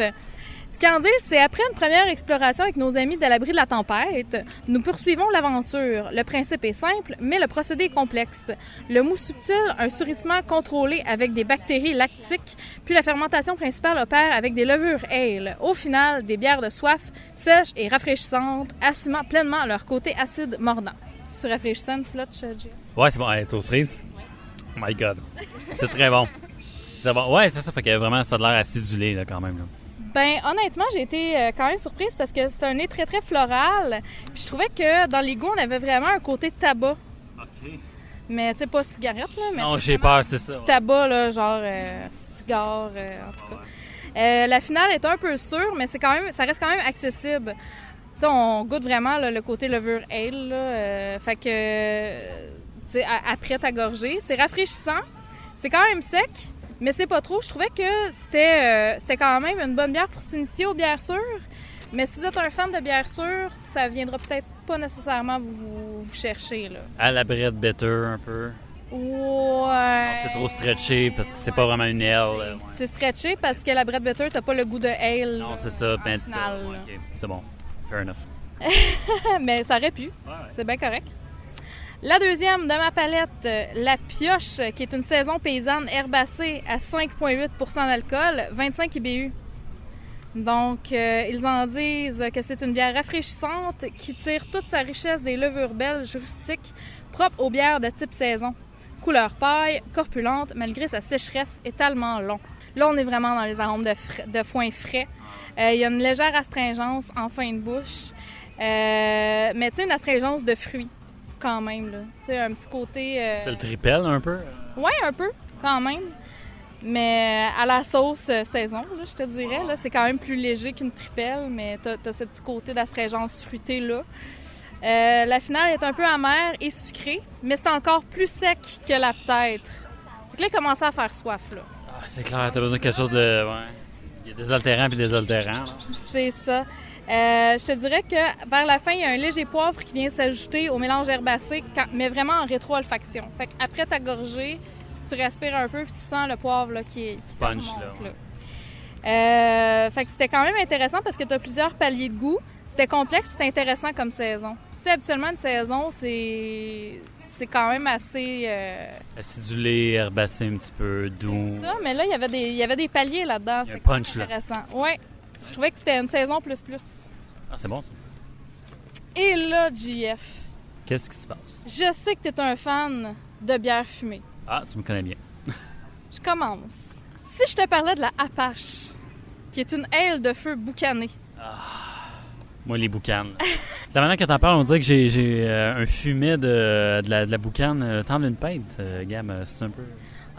Ce qui en dit, c'est après une première exploration avec nos amis de l'abri de la tempête, nous poursuivons l'aventure. Le principe est simple, mais le procédé est complexe. Le mou subtil, un surissement contrôlé avec des bactéries lactiques, puis la fermentation principale opère avec des levures ale. Au final, des bières de soif, sèches et rafraîchissantes, assumant pleinement leur côté acide mordant. C'est rafraîchissant, ça, Jay?
Ouais, c'est bon. Hey, toast cerise. Oh my God. C'est très bon. C'est très bon. Ouais, c'est ça. Fait que vraiment, ça a l'air acidulé, là, quand même. Là.
Ben honnêtement, j'ai été quand même surprise parce que c'est un nez très, très floral. Puis je trouvais que dans les goûts, on avait vraiment un côté tabac.
OK.
Mais tu sais, pas cigarette, là. Mais
non, j'ai peur, c'est ça. Ouais.
Tabac, là, genre cigare, en tout cas. La finale est un peu sûre, mais c'est quand même, ça reste quand même accessible. Tu sais, on goûte vraiment là, le côté levure ale, là. Fait que, tu sais, après ta gorgée, c'est rafraîchissant. C'est quand même sec. Mais c'est pas trop. Je trouvais que c'était quand même une bonne bière pour s'initier aux bières sûres. Mais si vous êtes un fan de bière sûre, ça viendra peut-être pas nécessairement vous chercher, là. À
la Brett Bitter, un peu.
Ouais.
Non, c'est trop stretché parce que c'est pas vraiment une ale. Ouais.
C'est stretché parce que la Brett Bitter, t'as pas le goût de ale.
Non, c'est ça.
Final,
OK, c'est bon. Fair enough.
Mais ça aurait pu.
Ouais.
C'est bien correct. La deuxième de ma palette, la Pioche, qui est une saison paysanne herbacée à 5,8 % d'alcool, 25 IBU. Donc, ils en disent que c'est une bière rafraîchissante qui tire toute sa richesse des levures belges rustiques, propres aux bières de type saison. Couleur paille, corpulente, malgré sa sécheresse étalement long. Là, on est vraiment dans les arômes de foin frais. Il y a une légère astringence en fin de bouche, mais tu sais, une astringence de fruits. Quand même, là. Tu sais, un petit côté...
C'est le tripel, un peu?
Oui, un peu, quand même. Mais à la sauce saison, là, je te dirais. Là, c'est quand même plus léger qu'une tripelle, mais t'as ce petit côté d'astringence fruitée, là. La finale est un peu amère et sucrée, mais c'est encore plus sec que la peut-être. Fait que là, il commençait à faire soif, là.
Ah, c'est clair, t'as besoin de quelque chose de... Ouais. Il y a des altérants puis des altérants.
C'est ça. Je te dirais que vers la fin, il y a un léger poivre qui vient s'ajouter au mélange herbacé, mais vraiment en rétro-olfaction. Fait qu'après ta gorgée, tu respires un peu puis tu sens le poivre là, qui
punch,
là. Fait que c'était quand même intéressant parce que tu as plusieurs paliers de goût. C'était complexe puis c'était intéressant comme saison. Tu sais, habituellement, une saison, c'est quand même assez...
acidulé, herbacé un petit peu, doux.
C'est ça, mais là, il y avait des paliers là-dedans.
Il y a un punch,
intéressant. Ouais. Je trouvais que c'était une saison plus.
Ah, c'est bon, ça.
Et là, JF.
Qu'est-ce qui se passe?
Je sais que tu es un fan de bière fumée.
Ah, tu me connais bien.
Je commence. Si je te parlais de la Apache, qui est une aile de feu boucanée.
Moi, les boucanes. La manière que t'en parles, on dirait que j'ai un fumet de la boucane. Tendre une pinte, Gab, c'est un peu...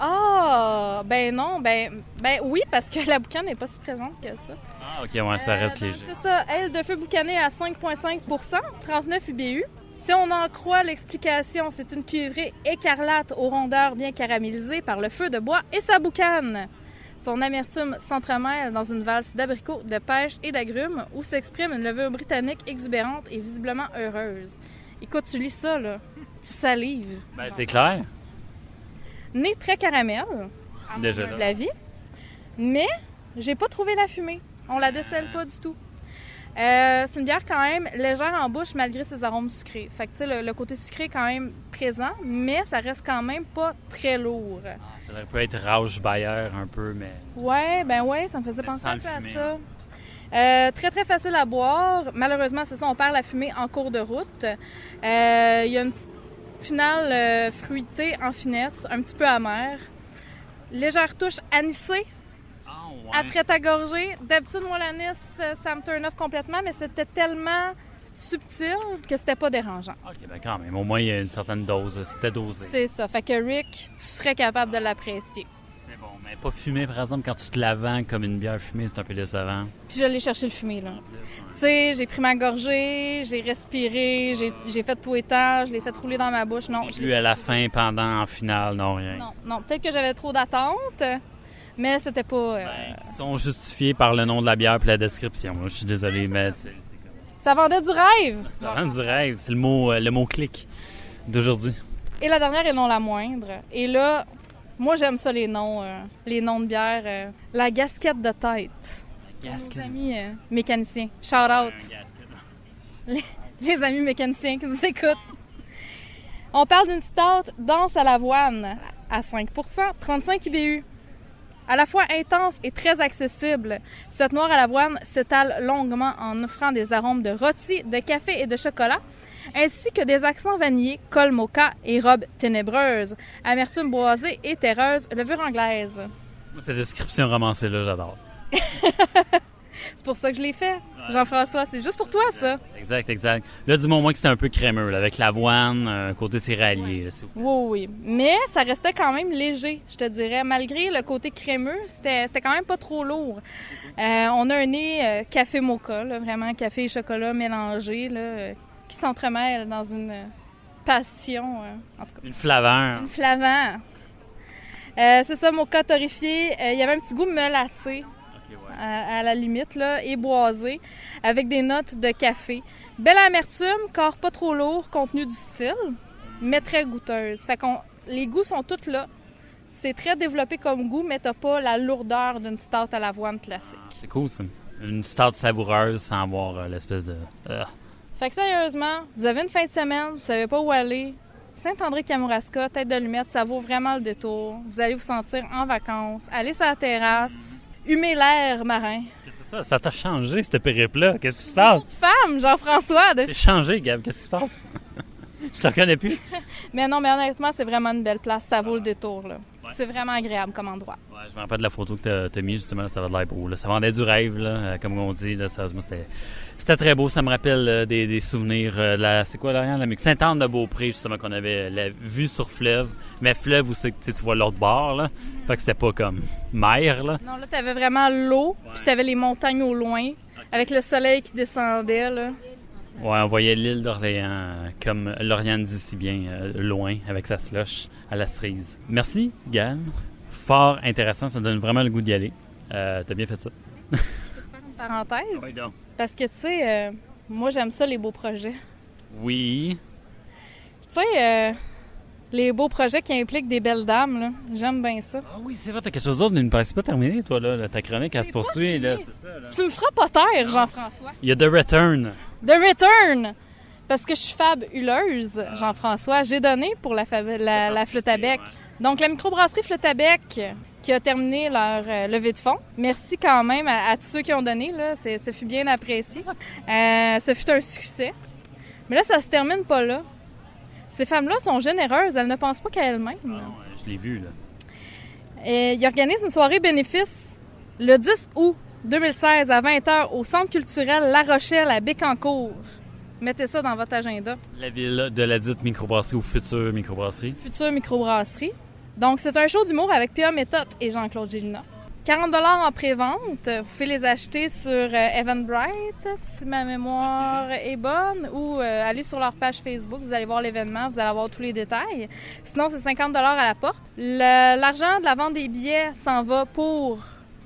Ah, ben non, ben oui, parce que la boucane n'est pas si présente que ça.
Ah, OK, ouais, ça reste léger.
C'est ça, aile de feu boucanée à 5,5 %, 39 IBU. Si on en croit l'explication, c'est une cuivrée écarlate aux rondeurs bien caramélisées par le feu de bois et sa boucane. Son amertume s'entremêle dans une valse d'abricots, de pêche et d'agrumes où s'exprime une levure britannique exubérante et visiblement heureuse. Écoute, tu lis ça, là. Tu salives.
Ben, c'est clair.
Nez très caramel,
déjà
de la vie, mais j'ai pas trouvé la fumée. On la décèle pas du tout. C'est une bière quand même légère en bouche malgré ses arômes sucrés. Fait que tu sais, le côté sucré est quand même présent, mais ça reste quand même pas très lourd.
Ah, ça peut être Rausch-Bayer un peu, mais...
Ouais, ça me faisait penser un peu à ça. Très, très facile à boire. Malheureusement, c'est ça, on perd la fumée en cours de route. Il y a une petite finale fruitée en finesse, un petit peu amère. Légère touche anisée.
Ouais.
Après ta gorgée, d'habitude, moi, l'anis, ça me turn off complètement, mais c'était tellement subtil que c'était pas dérangeant.
OK, ben quand même. Au moins, il y a une certaine dose. C'était dosé.
C'est ça. Fait que Rick, tu serais capable de l'apprécier.
C'est bon. Mais pas fumé, par exemple, quand tu te la vends comme une bière fumée, c'est un peu décevant.
Puis je l'ai cherché le fumé, là. Tu sais, j'ai pris ma gorgée, j'ai respiré, j'ai fait touétage, je l'ai fait rouler dans ma bouche. Non,
je l'ai à la fin, pendant, en finale, non, rien.
Non. Peut-être que j'avais trop d'attentes. Mais c'était pas...
Ils sont justifiés par le nom de la bière et la description. Je suis désolé, mais...
Ça vendait du rêve!
Ça vend du rêve. C'est le mot clic d'aujourd'hui.
Et la dernière et non la moindre. Et là, moi, j'aime ça, les noms de bière. La gasquette de tête.
Gaskin.
Nos amis mécaniciens. Shout out.
Gaskin.
Les amis mécaniciens qui nous écoutent. On parle d'une stout dense à l'avoine à 5 35 IBU. À la fois intense et très accessible, cette noire à l'avoine s'étale longuement en offrant des arômes de rôti, de café et de chocolat, ainsi que des accents vanillés, colle mocha et robe ténébreuse, amertume boisée et terreuse, levure anglaise.
Cette description romancée-là, j'adore.
C'est pour ça que je l'ai fait, Jean-François. C'est juste pour toi, ça.
Exact. Là, dis-moi au moins que c'était un peu crémeux, là, avec l'avoine, côté céréalier. Là,
Oui. Mais ça restait quand même léger, je te dirais. Malgré le côté crémeux, c'était quand même pas trop lourd. On a un nez café mocha, là, vraiment café et chocolat mélangés, là, qui s'entremêlent dans une passion. En tout cas.
Une flaveur.
Une flaveur. C'est ça, mocha torréfié. Il y avait un petit goût melacé. À la limite, là, et boisé, avec des notes de café. Belle amertume, corps pas trop lourd, contenu du style, mais très goûteuse. Fait qu'on les goûts sont tous là. C'est très développé comme goût, mais t'as pas la lourdeur d'une stout à l'avoine classique.
C'est cool, ça. Une stout savoureuse sans avoir l'espèce de...
Fait que sérieusement, vous avez une fin de semaine, vous savez pas où aller. Saint-André-Kamouraska, Tête de Lumette, ça vaut vraiment le détour. Vous allez vous sentir en vacances. Allez sur la terrasse. Humer l'air marin.
C'est ça, ça t'a changé, ce périple-là. Qu'est-ce qui se passe?
Femme, Jean-François!
T'es changé, Gab. Qu'est-ce qui se passe? Je te reconnais plus.
Mais non, mais honnêtement, c'est vraiment une belle place. Ça vaut le détour, là. Ouais, c'est vraiment agréable comme endroit.
Ouais, je me rappelle de la photo que t'as mis, justement, ça va de l'air beau. Là. Ça vendait du rêve, là, comme on dit. Là, sérieusement, c'était très beau. Ça me rappelle des souvenirs de la... C'est quoi, Lauriane? La Sainte-Anne-de-Beaupré, justement, qu'on avait la vue sur fleuve. Mais fleuve où c'est, tu vois l'autre bord, là. Fait que c'était pas comme mer, là.
Non, là, t'avais vraiment l'eau, puis t'avais les montagnes au loin, avec le soleil qui descendait, là.
Ouais, on voyait l'île d'Orléans, comme Lauriane dit si bien, loin, avec sa slush à la cerise. Merci, Gal. Fort intéressant, ça me donne vraiment le goût d'y aller. T'as bien fait ça.
Peux-tu faire une parenthèse?
Oui, donc.
Parce que, tu sais, moi, j'aime ça, les beaux projets.
Oui.
Tu sais, les beaux projets qui impliquent des belles dames, là, j'aime bien ça.
Ah oui, c'est vrai, t'as quelque chose d'autre, mais c'est pas terminé, toi, là. Ta chronique, elle se poursuit, là, c'est ça, là.
Tu me feras pas taire, Jean-François.
Il y a The Return.
The Return! Parce que je suis fabuleuse, Jean-François. J'ai donné pour la flûte à bec. Donc, la microbrasserie Flûte à bec qui a terminé leur levée de fonds. Merci quand même à tous ceux qui ont donné. Là. Ce fut bien apprécié. Ce fut un succès. Mais là, ça se termine pas là. Ces femmes-là sont généreuses. Elles ne pensent pas qu'à elles-mêmes.
Ah non, je l'ai vu, là.
Ils organisent une soirée bénéfice le 10 août 2016 à 20h au Centre culturel La Rochelle à Bécancour. Mettez ça dans votre agenda.
La ville de la dite microbrasserie ou future microbrasserie.
Future microbrasserie. Donc, c'est un show d'humour avec P.A. Méthode et Jean-Claude Gélina. 40 $ en pré-vente. Vous pouvez les acheter sur Eventbrite, si ma mémoire est bonne, ou aller sur leur page Facebook. Vous allez voir l'événement, vous allez avoir tous les détails. Sinon, c'est 50 $ à la porte. L'argent de la vente des billets s'en va pour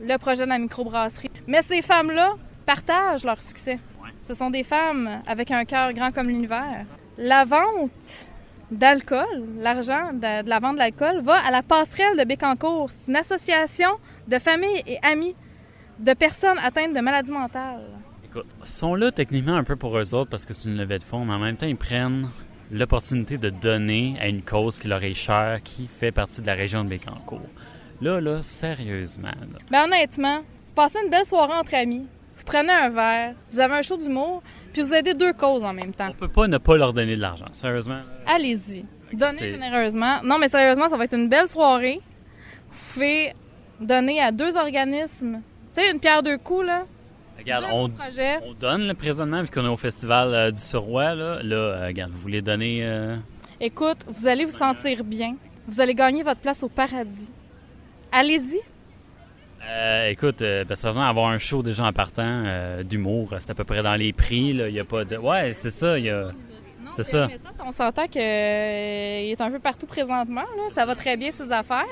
le projet de la microbrasserie. Mais ces femmes-là partagent leur succès. Ce sont des femmes avec un cœur grand comme l'univers. La vente d'alcool, l'argent de la vente de l'alcool va à la Passerelle de Bécancour. C'est une association de familles et amis de personnes atteintes de maladies mentales.
Écoute, ils sont là techniquement un peu pour eux autres parce que c'est une levée de fonds, mais en même temps, ils prennent l'opportunité de donner à une cause qui leur est chère, qui fait partie de la région de Bécancour. Là, sérieusement. Là.
Ben honnêtement, vous passez une belle soirée entre amis. Vous prenez un verre, vous avez un show d'humour, puis vous aidez deux causes en même temps.
On peut pas ne pas leur donner de l'argent, sérieusement.
Allez-y. Donnez généreusement. Non, mais sérieusement, ça va être une belle soirée. Vous pouvez donner à 2 organismes. Tu sais, une pierre deux coups, là.
Regarde, on donne là, présentement, vu qu'on est au festival du Surroi, là, regarde, vous voulez donner...
Écoute, vous allez vous sentir bien. Vous allez gagner votre place au paradis. Allez-y.
Écoute, sérieusement, avoir un show déjà en partant d'humour, c'est à peu près dans les prix. Il n'y a pas de... Ouais, c'est ça.
Non,
c'est ça.
Mais toi, on s'entend qu'il est un peu partout présentement. Là. Ça va très bien, ses affaires.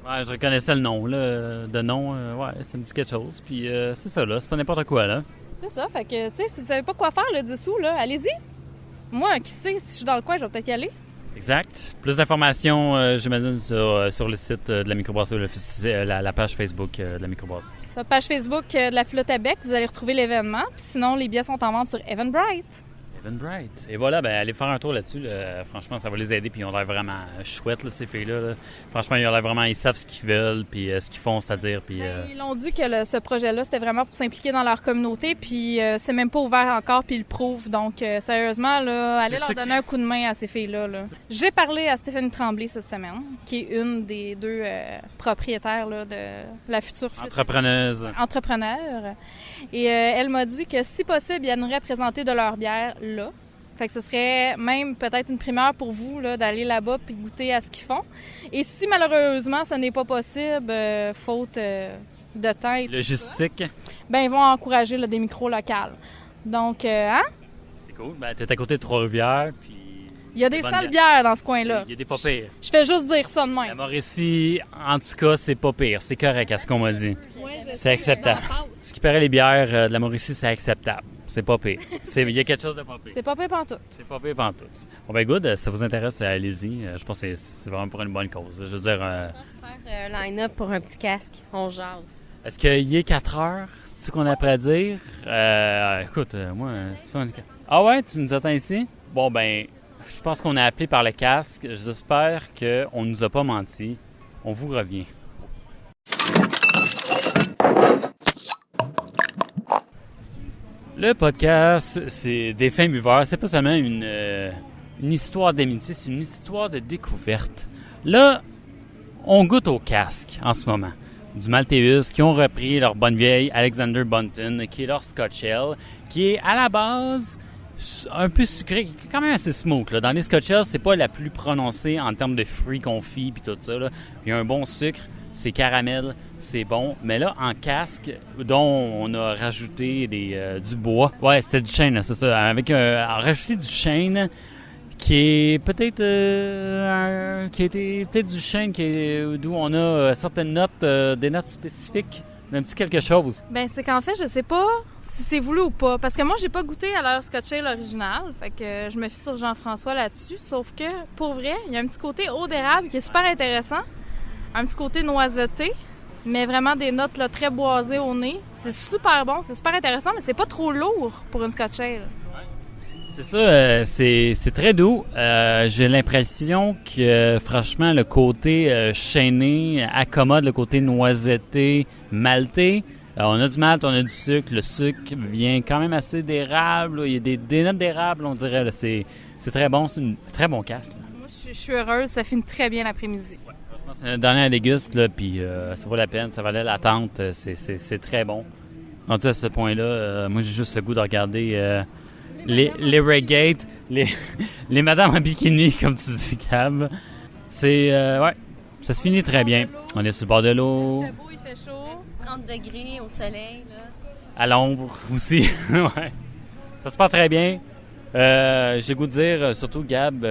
Ouais, je reconnaissais le nom. Là, de nom, ouais, ça me dit quelque chose. Puis c'est ça, là. C'est pas n'importe quoi, là.
C'est ça. Fait que, tu sais, si vous savez pas quoi faire le 10 août, là, allez-y. Moi, qui sait, si je suis dans le coin, je vais peut-être y aller.
Exact. Plus d'informations, j'imagine, sur le site de la microbrasserie, la page Facebook de la microbrasserie.
Sur la page Facebook de la Flotte à Bec, vous allez retrouver l'événement. Puis sinon, les billets sont en vente sur Eventbrite.
Eventbrite. Et voilà, allez faire un tour là-dessus. Là. Franchement, ça va les aider. Puis ils ont l'air vraiment chouettes, là, ces filles-là. Là. Franchement, ils ont l'air vraiment, ils savent ce qu'ils veulent, puis ce qu'ils font, c'est-à-dire. Puis,
Ils l'ont dit que ce projet-là, c'était vraiment pour s'impliquer dans leur communauté. Puis c'est même pas ouvert encore, puis ils le prouvent. Donc, sérieusement, là, allez leur donner un coup de main à ces filles-là. Là. J'ai parlé à Stéphanie Tremblay cette semaine, qui est une des deux propriétaires là, de la future entrepreneur. Et elle m'a dit que si possible, ils aimeraient présenter de leur bière là. Fait que ce serait même peut-être une primeur pour vous là, d'aller là-bas puis goûter à ce qu'ils font. Et si malheureusement ce n'est pas possible, faute de temps et
logistique,
ils vont encourager là, des micros locales. Donc,
C'est cool. T'es à côté de Trois-Rivières, puis...
Il y a des sales bières dans ce coin-là.
Il y a des pas pires.
Je fais juste dire ça de même.
La Mauricie, en tout cas, c'est pas pire. C'est correct à ce qu'on m'a dit. C'est acceptable. Ce qui paraît, les bières de la Mauricie, c'est acceptable. C'est pas pire. Il y a quelque chose de pas pire.
C'est pas pire pantoute.
C'est pas pire pantoute. Bon, good. Ça vous intéresse, allez-y. Je pense que c'est vraiment pour une bonne cause. Je veux dire...
On va faire un line-up pour un petit casque. On jase.
Est-ce qu'il est 4 heures? C'est ce qu'on a à dire? Écoute, moi... Ah ouais? Tu nous attends ici? Bon, je pense qu'on a appelé par le casque. J'espère qu'on ne nous a pas menti. On vous revient. Le podcast, c'est des fins buveurs. C'est pas seulement une histoire d'amitié, c'est une histoire de découverte. Là, on goûte au casque en ce moment. Du Malteus qui ont repris leur bonne vieille Alexander Bunton, qui est leur Scotch Ale, qui est à la base un peu sucré, quand même assez smooth. Là. Dans les Scotch Ale, c'est pas la plus prononcée en termes de fruits confits puis tout ça. Là. Il y a un bon sucre, c'est caramel, c'est bon. Mais là, en casque, dont on a rajouté du bois. Ouais, c'était du chêne, c'est ça. Avec rajouté du chêne qui est peut-être qui était peut-être du chêne d'où on a certaines notes, des notes spécifiques. Un petit quelque chose.
C'est qu'en fait, je sais pas si c'est voulu ou pas. Parce que moi, j'ai pas goûté à leur Scotch Ale original. Fait que je me fie sur Jean-François là-dessus. Sauf que, pour vrai, il y a un petit côté eau d'érable qui est super intéressant. Un petit côté noiseté. Mais vraiment des notes là, très boisées au nez. C'est super bon, c'est super intéressant, mais c'est pas trop lourd pour une Scotch Ale.
C'est ça, c'est très doux. J'ai l'impression que, franchement, le côté chêné accommode le côté noisetté, maltais. On a du malt, on a du sucre. Le sucre vient quand même assez d'érable. Là. Il y a des notes d'érable, on dirait. Là. C'est très bon, c'est un très bon casque. Là.
Moi, je suis heureuse, ça finit très bien l'après-midi.
Ouais, franchement, c'est le dernier déguste, là, puis ça vaut la peine, ça valait l'attente. C'est très bon. Rendu à ce point-là, moi, j'ai juste le goût de regarder... Les regates, les madames en bikini, comme tu dis, Cab. C'est, ça se finit très bien. On est sur le bord de l'eau.
Il fait beau, il fait chaud.
30 degrés au soleil, là.
À l'ombre aussi, ouais. Ça se passe très bien. J'ai le goût de dire, surtout, Gab,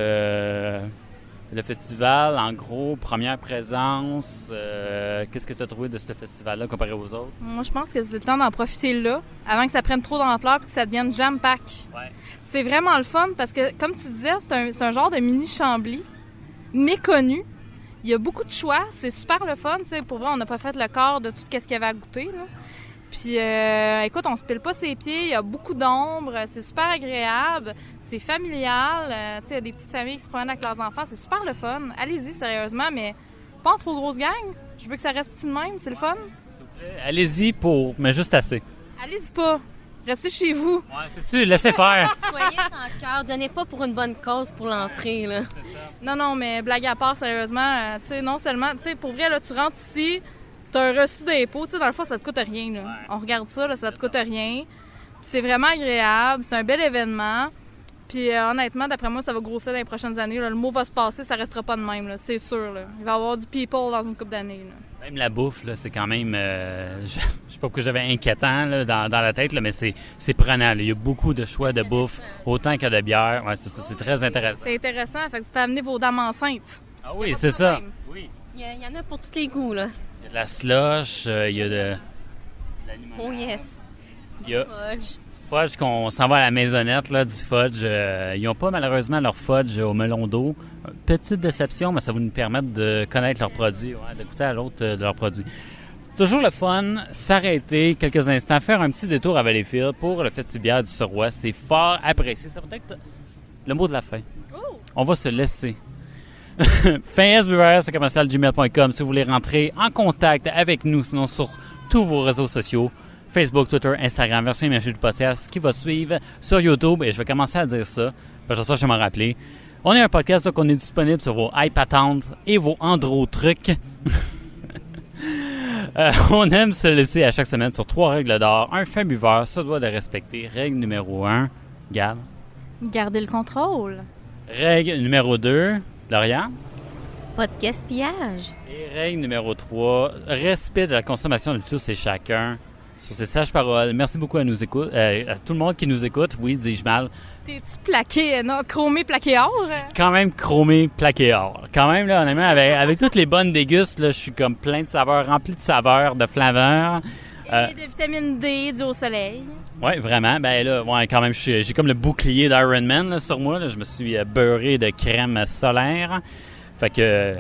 le festival, en gros, première présence, qu'est-ce que tu as trouvé de ce festival-là comparé aux autres?
Moi, je pense que c'est le temps d'en profiter là, avant que ça prenne trop d'ampleur et que ça devienne jam-pack.
Ouais.
C'est vraiment le fun parce que, comme tu disais, c'est un genre de mini-Chambly méconnu. Il y a beaucoup de choix, c'est super le fun. T'sais. Pour vrai, on n'a pas fait le quart de tout ce qu'il y avait à goûter. Là. Puis, écoute, on se pile pas ses pieds, il y a beaucoup d'ombre, c'est super agréable, c'est familial. Tu sais, il y a des petites familles qui se promènent avec leurs enfants, c'est super le fun. Allez-y, sérieusement, mais pas en trop grosse gang. Je veux que ça reste petit de même, c'est le fun.
S'il vous plaît, allez-y mais juste assez.
Allez-y pas, restez chez vous.
Ouais, c'est-tu, laissez faire.
Soyez sans cœur, donnez pas pour une bonne cause pour l'entrée, là.
C'est ça.
Non, mais blague à part, sérieusement, tu sais, non seulement, tu sais, pour vrai, là, tu rentres ici... T'as un reçu d'impôt, tu sais, dans le fond, ça te coûte rien, là.
Ouais.
On regarde ça, là, ça te coûte rien. Puis c'est vraiment agréable, c'est un bel événement. Puis honnêtement, d'après moi, ça va grossir dans les prochaines années. Là. Le mot va se passer, ça restera pas de même, là, c'est sûr. Là. Il va y avoir du people dans une couple d'années. Là.
Même la bouffe, là, c'est quand même... je sais pas pourquoi j'avais inquiétant là, dans la tête, là, mais c'est prenant. Là. Il y a beaucoup de choix de bouffe, autant que de bière. Ouais, c'est très intéressant.
C'est intéressant, fait que vous pouvez amener vos dames enceintes.
Ah oui, c'est ça. Oui.
Il y en a pour tous les goûts, là.
Il y a de la slush, il y a de la limonade.
Oh yes.
Il y a
Fudge.
fudge qu'on s'en va à la maisonnette, là, du fudge. Ils n'ont pas malheureusement leur fudge au melon d'eau. Petite déception, mais ça va nous permettre de connaître leurs produits, de goûter à l'autre de leurs produits. Toujours le fun, s'arrêter quelques instants, faire un petit détour à Valleyfield pour le festibiaire du Surroi. C'est fort apprécié. Ça va être le mot de la fin. On va se laisser. finsbevers@gmail.com si vous voulez rentrer en contact avec nous, sinon sur tous vos réseaux sociaux, Facebook, Twitter, Instagram, version imagée du podcast qui va suivre sur YouTube. Et je vais commencer à dire ça, j'espère que je vais m'en rappeler. On est un podcast, donc on est disponible sur vos iPads et vos Android trucs. On aime se laisser à chaque semaine sur 3 règles d'or. Un fin buveur se doit de respecter. Règle numéro 1, Gab.
Garder le contrôle.
Règle numéro 2, Lauriane.
Pas de gaspillage.
Et règle numéro 3, respect de la consommation de tous et chacun. Sur ces sages paroles, merci beaucoup à tout le monde qui nous écoute. Oui, dis-je mal.
T'es-tu plaqué, non, chromé, plaqué or?
Quand même chromé, plaqué or. Quand même, là, honnêtement, avec toutes les bonnes dégustes, là, je suis comme plein de saveurs, rempli de saveurs, de flaveurs.
Et de vitamine D, du au soleil.
Oui, vraiment. Ben là, ouais, quand même, j'ai comme le bouclier d'Iron Man là, sur moi. Là. Je me suis beurré de crème solaire. Fait que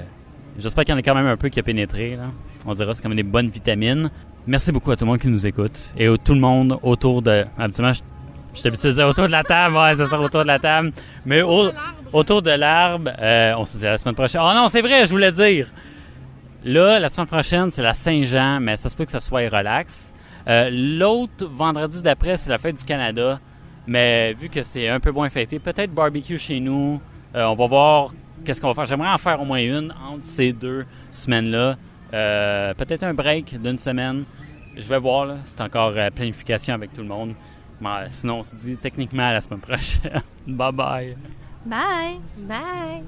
j'espère qu'il y en a quand même un peu qui a pénétré. Là. On dira c'est comme des bonnes vitamines. Merci beaucoup à tout le monde qui nous écoute. Et à tout le monde autour de... Habituellement, je suis habitué de dire autour de la table. Ouais, c'est ça, autour de la table. Mais autour de l'arbre, on se dit à la semaine prochaine. Oh non, c'est vrai, je voulais dire. Là, la semaine prochaine, c'est la Saint-Jean, mais ça se peut que ça soit relax. L'autre vendredi d'après, c'est la fête du Canada. Mais vu que c'est un peu moins fêté, peut-être barbecue chez nous. On va voir qu'est-ce qu'on va faire. J'aimerais en faire au moins une entre ces 2 semaines-là. Peut-être un break d'une semaine. Je vais voir, là. C'est encore planification avec tout le monde. Mais, sinon, on se dit techniquement à la semaine prochaine. Bye bye.
Bye!
Bye.